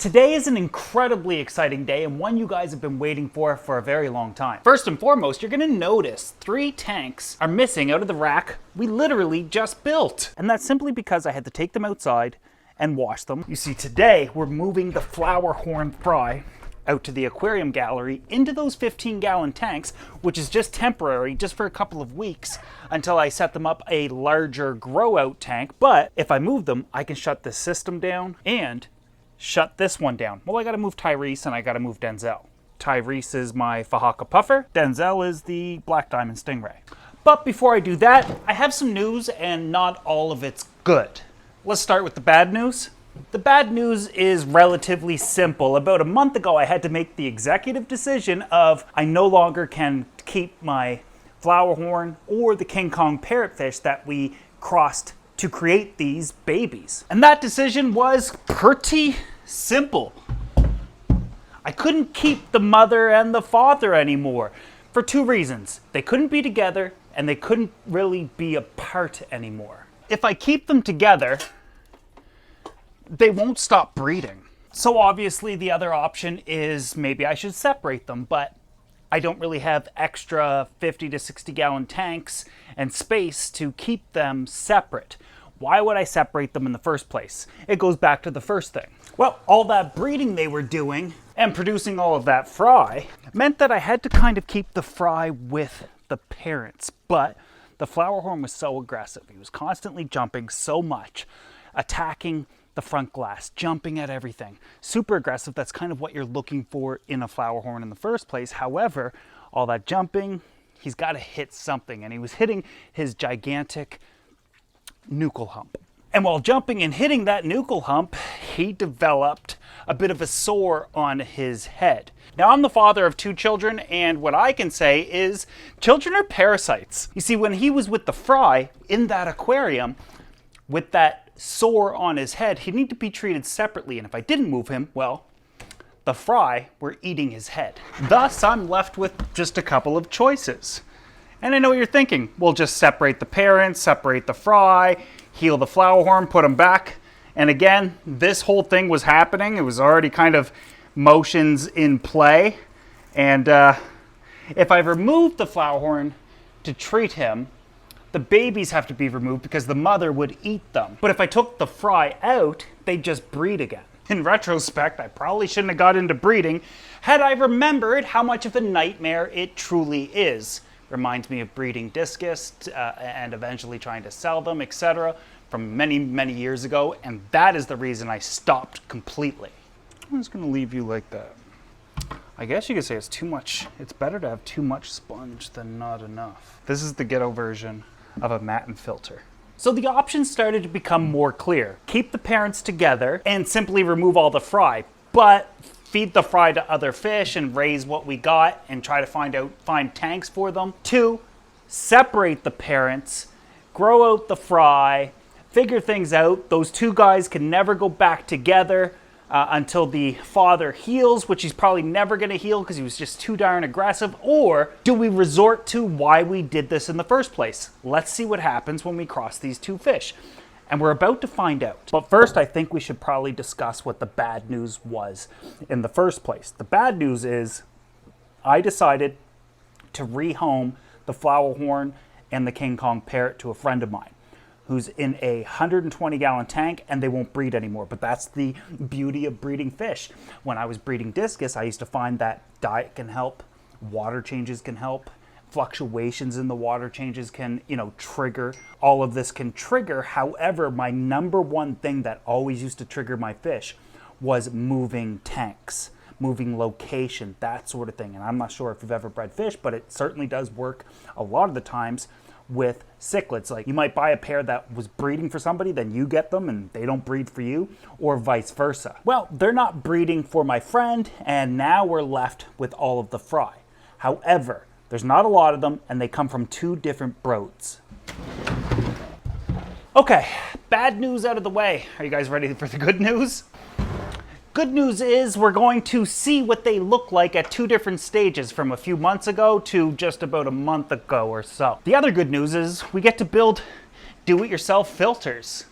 Today is an incredibly exciting day and one you guys have been waiting for a very long time. First and foremost, you're gonna notice 3 tanks are missing out of the rack we literally just built. And that's simply because I had to take them outside and wash them. You see, today we're moving the flowerhorn fry out to the aquarium gallery into those 15-gallon tanks, which is just temporary, just for a couple of weeks until I set them up a larger grow-out tank. But if I move them, I can shut this system down and shut this one down. Well, I gotta move Tyrese and I gotta move Denzel. Tyrese is my Fahaka puffer. Denzel is the black diamond stingray. But before I do that, I have some news and not all of it's good. Let's start with the bad news. The bad news is relatively simple. About a month ago, I had to make the executive decision of I no longer can keep my flowerhorn or the King Kong parrot fish that we crossed to create these babies. And that decision was pretty simple. I couldn't keep the mother and the father anymore for 2 reasons. They couldn't be together and they couldn't really be apart anymore. If I keep them together, they won't stop breeding. So obviously the other option is maybe I should separate them, but I don't really have extra 50 to 60 gallon tanks and space to keep them separate. Why would I separate them in the first place? It goes back to the first thing. Well, all that breeding they were doing and producing all of that fry meant that I had to kind of keep the fry with the parents. But the flowerhorn was so aggressive. He was constantly jumping so much, attacking the front glass, jumping at everything. Super aggressive. That's kind of what you're looking for in a flowerhorn in the first place. However, all that jumping, he's got to hit something. And he was hitting his gigantic nuchal hump. And while jumping and hitting that nuchal hump, he developed a bit of a sore on his head. Now, I'm the father of 2 children, and what I can say is children are parasites. You see, when he was with the fry in that aquarium with that sore on his head, he'd need to be treated separately. And if I didn't move him, well, the fry were eating his head. Thus, I'm left with just a couple of choices. And I know what you're thinking. We'll just separate the parents, separate the fry, heal the flowerhorn, put them back. And again, this whole thing was happening. It was already kind of motions in play. And if I removed the flowerhorn to treat him, the babies have to be removed because the mother would eat them. But if I took the fry out, they'd just breed again. In retrospect, I probably shouldn't have got into breeding had I remembered how much of a nightmare it truly is. Reminds me of breeding discus and eventually trying to sell them, etc. from many, many years ago. And that is the reason I stopped completely. I'm just gonna leave you like that. I guess you could say it's too much. It's better to have too much sponge than not enough. This is the ghetto version of a matte and filter. So the options started to become more clear. Keep the parents together and simply remove all the fry, but feed the fry to other fish and raise what we got and try to find tanks for them. 2, separate the parents, grow out the fry, figure things out. Those 2 guys can never go back together until the father heals, which he's probably never gonna heal because he was just too darn aggressive. Or do we resort to why we did this in the first place? Let's see what happens when we cross these 2 fish. And we're about to find out. But first, I think we should probably discuss what the bad news was in the first place. The bad news is I decided to rehome the flowerhorn and the King Kong parrot to a friend of mine who's in a 120-gallon tank, and they won't breed anymore. But that's the beauty of breeding fish. When I was breeding discus, I used to find that diet can help, water changes can help, fluctuations in the water changes can, trigger. All of this can trigger. However, my number one thing that always used to trigger my fish was moving tanks, moving location, that sort of thing. And I'm not sure if you've ever bred fish, but it certainly does work a lot of the times with cichlids. Like you might buy a pair that was breeding for somebody, then you get them and they don't breed for you, or vice versa. Well, they're not breeding for my friend, and now we're left with all of the fry. However, there's not a lot of them, and they come from 2 different broeds. Okay, bad news out of the way. Are you guys ready for the good news? Good news is we're going to see what they look like at 2 different stages from a few months ago to just about a month ago or so. The other good news is we get to build do-it-yourself filters.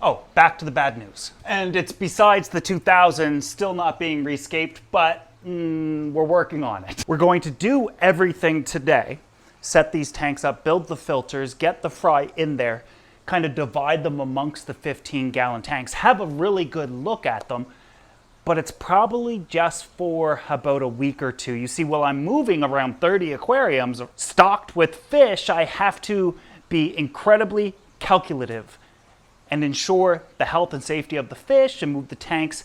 Oh, back to the bad news. And it's besides the 2000 still not being rescaped, but we're working on it. We're going to do everything today. Set these tanks up, build the filters, get the fry in there, kind of divide them amongst the 15-gallon tanks, have a really good look at them, but it's probably just for about a week or two. You see, while I'm moving around 30 aquariums stocked with fish, I have to be incredibly calculative and ensure the health and safety of the fish and move the tanks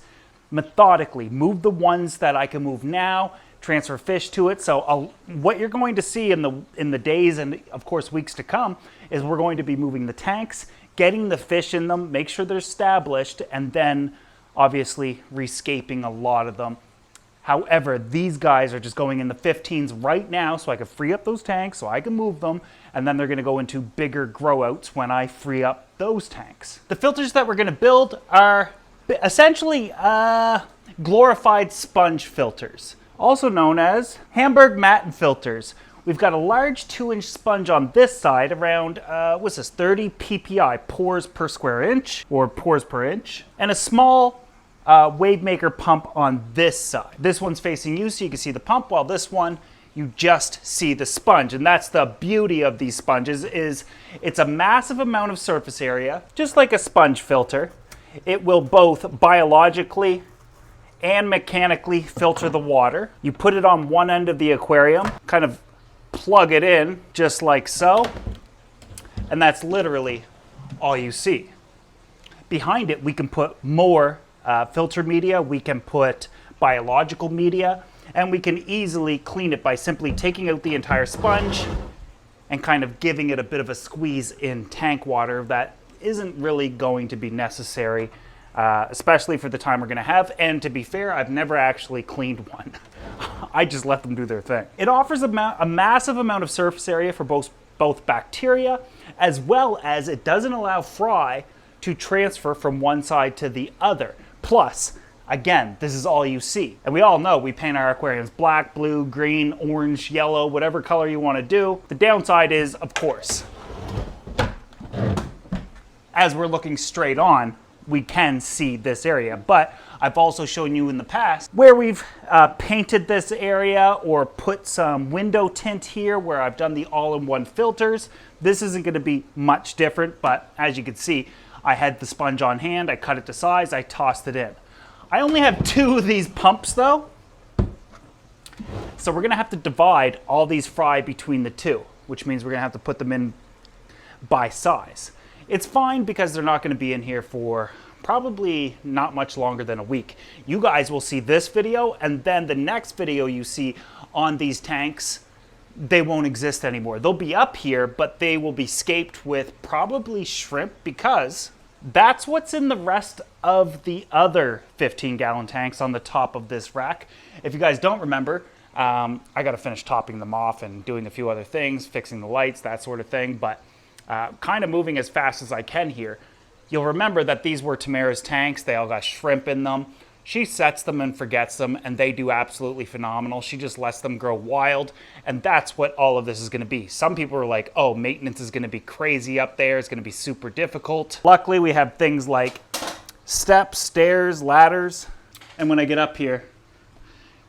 methodically. Move the ones that I can move now, transfer fish to it. So what you're going to see in the days and of course weeks to come is we're going to be moving the tanks, getting the fish in them, make sure they're established, and then obviously rescaping a lot of them. However, these guys are just going in the 15s right now so I can free up those tanks so I can move them, and then they're going to go into bigger grow outs when I free up those tanks. The filters that we're going to build are essentially glorified sponge filters, also known as Hamburg Matten filters. We've got a large 2-inch sponge on this side, around, what's this, 30 ppi, pores per square inch, or pores per inch, and a small wave maker pump on this side. This one's facing you so you can see the pump, while this one you just see the sponge. And that's the beauty of these sponges, is it's a massive amount of surface area, just like a sponge filter. It will both biologically and mechanically filter the water. You put it on one end of the aquarium, kind of plug it in just like so, and that's literally all you see. Behind it we can put more filter media, we can put biological media, and we can easily clean it by simply taking out the entire sponge and kind of giving it a bit of a squeeze in tank water that isn't really going to be necessary, especially for the time we're going to have. And to be fair, I've never actually cleaned one. I just let them do their thing. It offers a massive amount of surface area for both bacteria, as well as it doesn't allow fry to transfer from one side to the other. Plus, again, this is all you see. And we all know we paint our aquariums black, blue, green, orange, yellow, whatever color you want to do. The downside is, of course, as we're looking straight on, we can see this area. But I've also shown you in the past where we've painted this area or put some window tint here where I've done the all-in-one filters. This isn't going to be much different, but as you can see, I had the sponge on hand, I cut it to size, I tossed it in. I only have 2 of these pumps though, so we're going to have to divide all these fry between the 2, which means we're going to have to put them in by size. It's fine because they're not going to be in here for probably not much longer than a week. You guys will see this video, and then the next video you see on these tanks, they won't exist anymore. They'll be up here, but they will be scaped with probably shrimp, because that's what's in the rest of the other 15-gallon tanks on the top of this rack. If you guys don't remember, I got to finish topping them off and doing a few other things, fixing the lights, that sort of thing, but kind of moving as fast as I can here. You'll remember that these were Tamara's tanks. They all got shrimp in them. She sets them and forgets them, and they do absolutely phenomenal. She just lets them grow wild, and that's what all of this is going to be. Some people are like, oh, maintenance is going to be crazy up there. It's going to be super difficult. Luckily, we have things like steps, stairs, ladders, and when I get up here,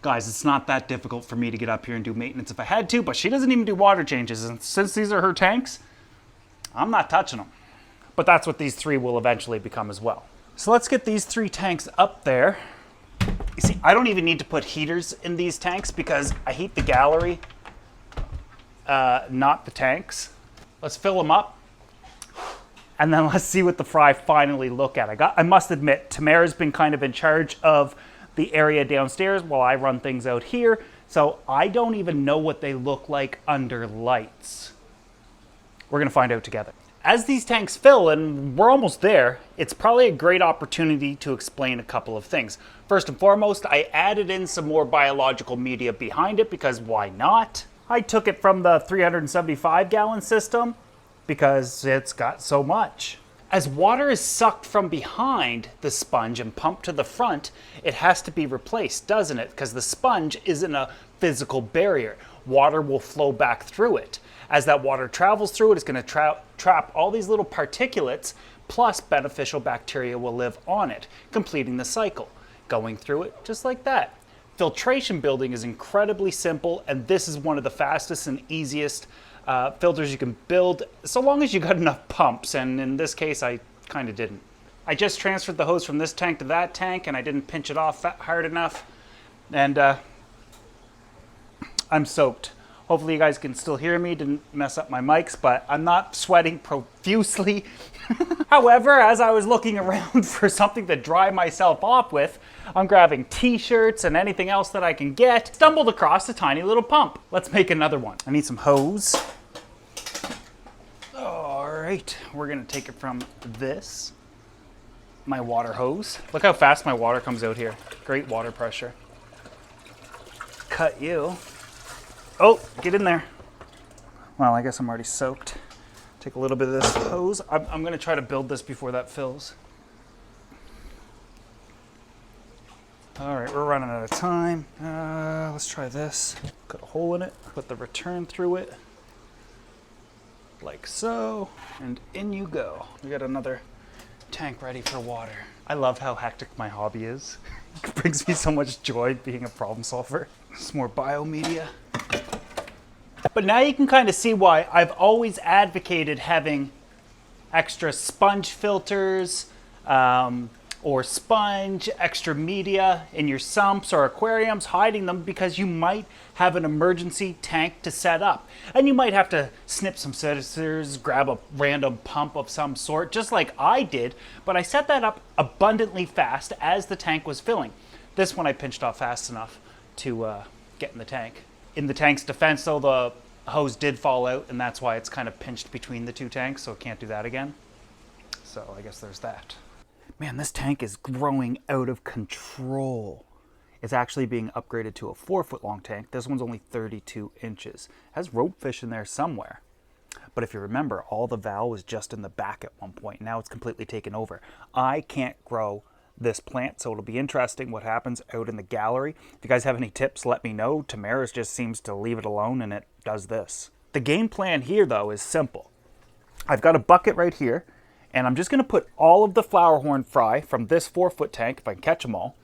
guys, it's not that difficult for me to get up here and do maintenance if I had to, but she doesn't even do water changes, and since these are her tanks, I'm not touching them. But that's what these 3 will eventually become as well. So let's get these 3 tanks up there. You see, I don't even need to put heaters in these tanks because I heat the gallery, not the tanks. Let's fill them up, and then let's see what the fry finally look at. I must admit, Tamara's been kind of in charge of the area downstairs while I run things out here, so I don't even know what they look like under lights. We're gonna find out together. As these tanks fill, and we're almost there, it's probably a great opportunity to explain a couple of things. First and foremost, I added in some more biological media behind it because why not? I took it from the 375-gallon system because it's got so much. As water is sucked from behind the sponge and pumped to the front, it has to be replaced, doesn't it? Because the sponge isn't a physical barrier. Water will flow back through it. As that water travels through it, it's going to trap all these little particulates, plus beneficial bacteria will live on it, completing the cycle, going through it just like that. Filtration building is incredibly simple, and this is one of the fastest and easiest filters you can build, so long as you got enough pumps, and in this case I kind of didn't. I just transferred the hose from this tank to that tank, and I didn't pinch it off hard enough, and I'm soaked. Hopefully you guys can still hear me, didn't mess up my mics, but I'm not sweating profusely. However, as I was looking around for something to dry myself off with, I'm grabbing t-shirts and anything else that I can get, stumbled across a tiny little pump. Let's make another one. I need some hose. All right, we're gonna take it from this, my water hose. Look how fast my water comes out here. Great water pressure. Cut you. Oh, get in there. Well, I guess I'm already soaked. Take a little bit of this hose. I'm gonna try to build this before that fills. All right, we're running out of time. Let's try this. Cut a hole in it, put the return through it, like so, and in you go. We got another tank ready for water. I love how hectic my hobby is. It brings me so much joy being a problem solver. Some more biomedia. But now you can kind of see why I've always advocated having extra sponge filters or sponge, extra media in your sumps or aquariums, hiding them because you might have an emergency tank to set up. And you might have to snip some scissors, grab a random pump of some sort, just like I did, but I set that up abundantly fast as the tank was filling. This one I pinched off fast enough to get in the tank. In the tank's defense, though, the hose did fall out, and that's why it's kind of pinched between the two tanks, so it can't do that again. So I guess there's that. Man, this tank is growing out of control. It's actually being upgraded to a 4-foot long tank. This one's only 32 inches. It has rope fish in there somewhere. But if you remember, all the valve was just in the back at one point. Now it's completely taken over. I can't grow this plant, so it'll be interesting what happens out in the gallery. If you guys have any tips, let me know. Tamara's just seems to leave it alone, and it does this. The game plan here, though, is simple. I've got a bucket right here, and I'm just going to put all of the flowerhorn fry from this 4-foot tank, if I can catch them all.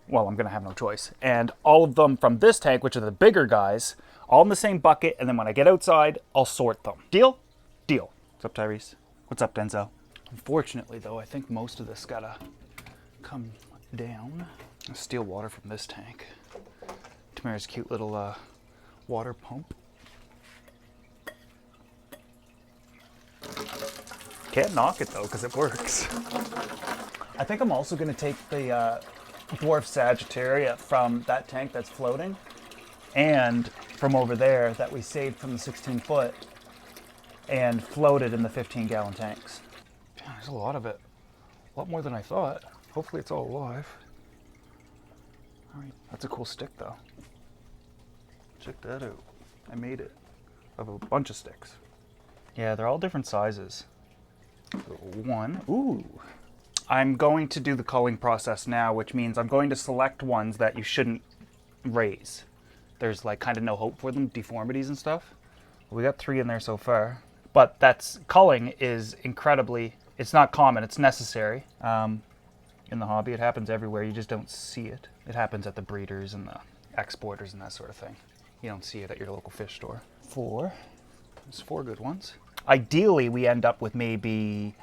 Well, I'm going to have no choice. And all of them from this tank, which are the bigger guys, all in the same bucket, and then when I get outside, I'll sort them. Deal? Deal. What's up, Tyrese? What's up, Denzo? Unfortunately, though, I think most of this gotta come down. I'll steal water from this tank. Tamara's cute little water pump. Can't knock it though, because it works. I think I'm also going to take the dwarf Sagittaria from that tank that's floating, and from over there that we saved from the 16-foot, and float it in the 15-gallon tanks. Man, there's a lot of it. A lot more than I thought. Hopefully it's all alive. All right, that's a cool stick though. Check that out. I made it. I have a bunch of sticks. Yeah, they're all different sizes. One. Ooh. I'm going to do the culling process now, which means I'm going to select ones that you shouldn't raise. There's like kind of no hope for them, deformities and stuff. We got 3 in there so far. But culling is incredibly, it's not common, it's necessary. In the hobby, it happens everywhere, you just don't see it. It happens at the breeders and the exporters and that sort of thing. You don't see it at your local fish store. 4. There's 4 good ones. Ideally, we end up with maybe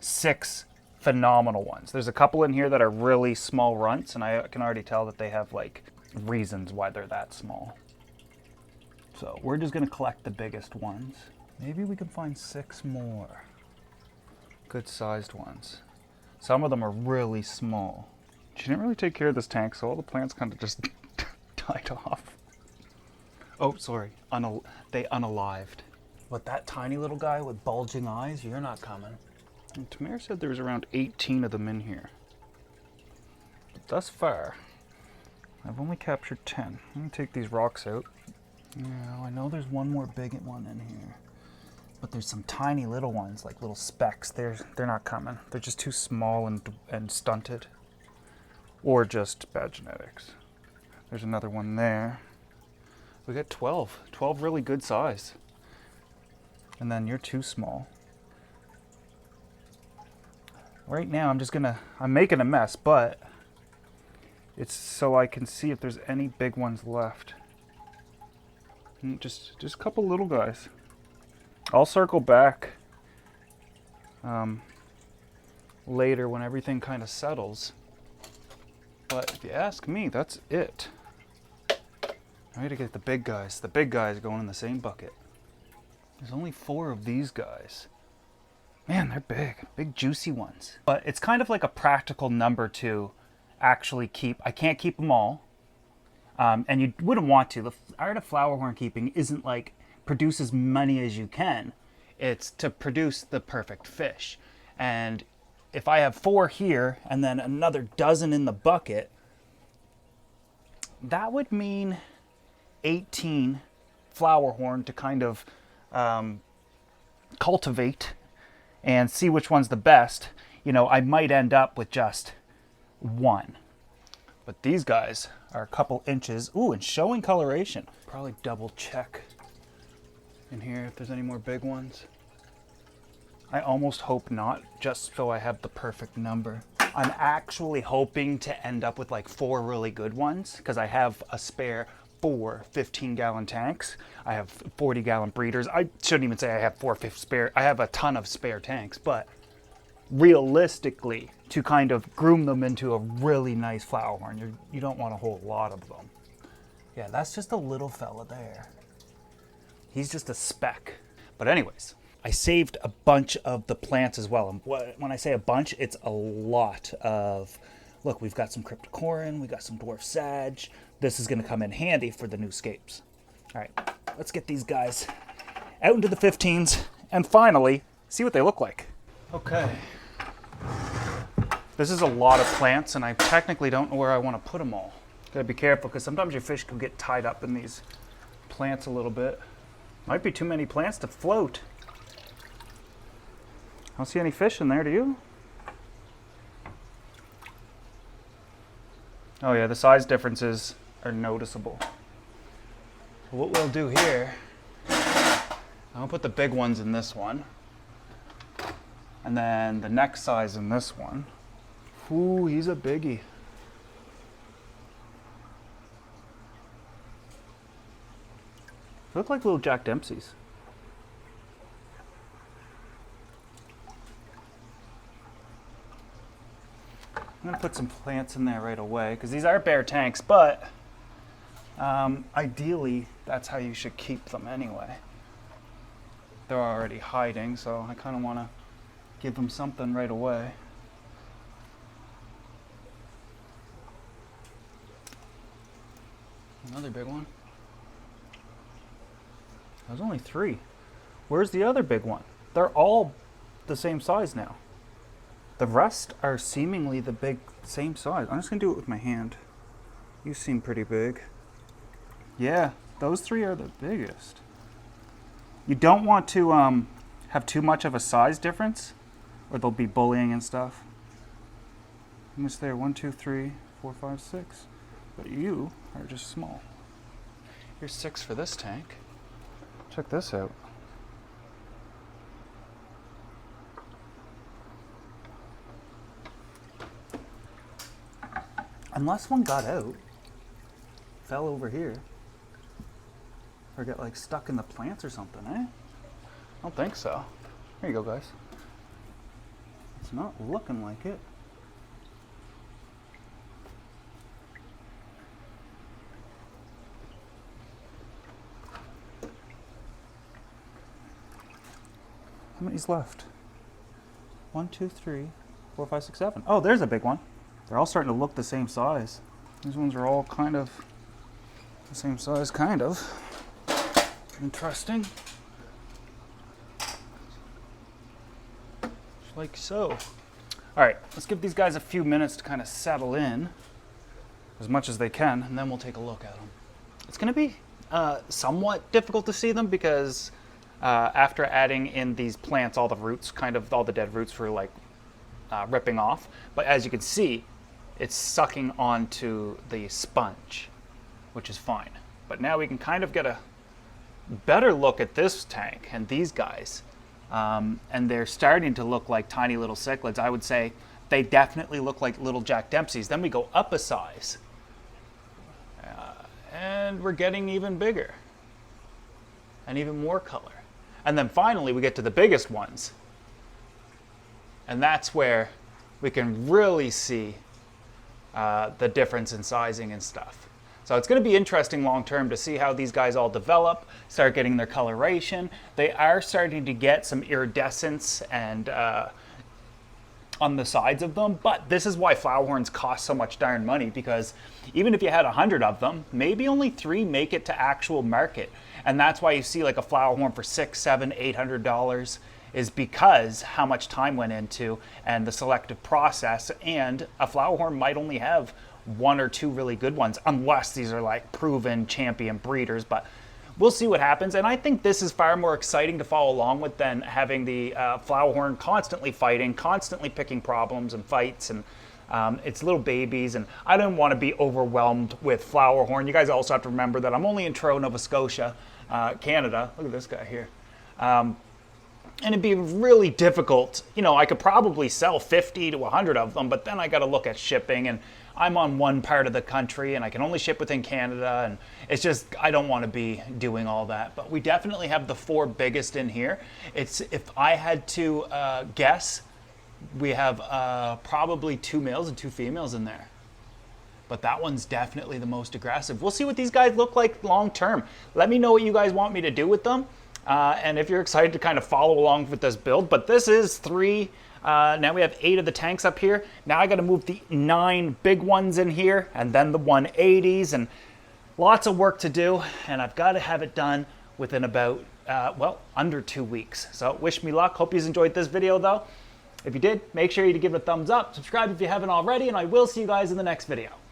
6 phenomenal ones. There's a couple in here that are really small runts, and I can already tell that they have like reasons why they're that small. So we're just gonna collect the biggest ones. Maybe we can find 6 more good sized ones. Some of them are really small. She didn't really take care of this tank, so all the plants kind of just died off. Oh, sorry, they unalived. But that tiny little guy with bulging eyes, you're not coming. And Tamara said there was around 18 of them in here. But thus far, I've only captured 10. I'm gonna take these rocks out. Now, I know there's one more big one in here, but there's some tiny little ones, like little specks. They're not coming. They're just too small and stunted, or just bad genetics. There's another one there. We got 12 really good size. And then you're too small. Right now I'm making a mess, but it's so I can see if there's any big ones left. Just a couple little guys. I'll circle back later when everything kind of settles. But if you ask me, that's it. I gotta get the big guys. The big guys going in the same bucket. There's only 4 of these guys. Man, they're big. Big juicy ones. But it's kind of like a practical number to actually keep. I can't keep them all. And you wouldn't want to. The art of flowerhorn keeping isn't like produce as many as you can. It's to produce the perfect fish. And if I have 4 here and then another dozen in the bucket, that would mean 18 flowerhorn to kind of cultivate and see which one's the best. You know, I might end up with just 1. But these guys are a couple inches. Ooh, and showing coloration. Probably double check in here if there's any more big ones. I almost hope not, just so I have the perfect number. I'm actually hoping to end up with like 4 really good ones, because I have a spare 4 15-gallon tanks. I have 40-gallon breeders. I shouldn't even say I have 4 spare. I have a ton of spare tanks, but realistically, to kind of groom them into a really nice flowerhorn, you don't want a whole lot of them. Yeah, that's just a little fella there. He's just a speck. But anyways, I saved a bunch of the plants as well. And when I say a bunch, it's a lot of, look, we've got some cryptocorin, we got some dwarf sag. This is gonna come in handy for the new scapes. All right, let's get these guys out into the 15s and finally see what they look like. Okay. This is a lot of plants and I technically don't know where I want to put them all. Gotta be careful because sometimes your fish can get tied up in these plants a little bit. Might be too many plants to float. I don't see any fish in there, do you? Oh yeah, the size differences are noticeable. What we'll do here, I'll put the big ones in this one. And then the next size in this one. Ooh, he's a biggie. They look like little Jack Dempsey's. I'm gonna put some plants in there right away because these are bare tanks, but ideally that's how you should keep them anyway. They're already hiding, so I kind of want to give them something right away. Another big one. There's only 3. Where's the other big one? They're all the same size now. The rest are seemingly the same size. I'm just gonna do it with my hand. You seem pretty big. Yeah, those 3 are the biggest. You don't want to have too much of a size difference or they'll be bullying and stuff. How much there? 1, 2, 3, 4, 5, 6. But you are just small. Here's 6 for this tank. Check this out. Unless one got out, fell over here, or get like stuck in the plants or something, eh? I don't think so. Here you go, guys. It's not looking like it. How many's left? 1, 2, 3, 4, 5, 6, 7. Oh, there's a big one. They're all starting to look the same size. These ones are all kind of the same size, kind of. Interesting. Just like so. All right, let's give these guys a few minutes to kind of settle in as much as they can, and then we'll take a look at them. It's gonna be somewhat difficult to see them because after adding in these plants, all the roots, kind of all the dead roots were like ripping off. But as you can see, it's sucking onto the sponge, which is fine. But now we can kind of get a better look at this tank and these guys. and they're starting to look like tiny little cichlids. I would say they definitely look like little Jack Dempseys. Then we go up a size, and we're getting even bigger and even more color. And then finally we get to the biggest ones, and that's where we can really see the difference in sizing and stuff. So it's going to be interesting long term to see how these guys all develop, start getting their coloration. They are starting to get some iridescence and on the sides of them, but this is why flowerhorns cost so much darn money, because even if you had 100 of them, maybe only 3 make it to actual market. And that's why you see like a flowerhorn for $600, $700, $800, is because how much time went into and the selective process. And a flowerhorn might only have 1 or 2 really good ones, unless these are like proven champion breeders. But we'll see what happens. And I think this is far more exciting to follow along with than having the flowerhorn constantly fighting, constantly picking problems and fights, and it's little babies. And I don't want to be overwhelmed with flowerhorn. You guys also have to remember that I'm only in Truro, Nova Scotia, Canada. Look at this guy here. And it'd be really difficult. You know, I could probably sell 50 to 100 of them, but then I got to look at shipping, and I'm on one part of the country and I can only ship within Canada, and it's just, I don't want to be doing all that. But we definitely have the 4 biggest in here. It's, if I had to guess, we have probably 2 males and 2 females in there. But that one's definitely the most aggressive. We'll see what these guys look like long term. Let me know what you guys want me to do with them. And if you're excited to kind of follow along with this build. But this is 3. Now we have 8 of the tanks up here. Now I got to move the 9 big ones in here, and then the 180s, and lots of work to do. And I've got to have it done within about, well, under 2 weeks. So wish me luck. Hope you enjoyed this video though. If you did, make sure you give it a thumbs up. Subscribe if you haven't already, and I will see you guys in the next video.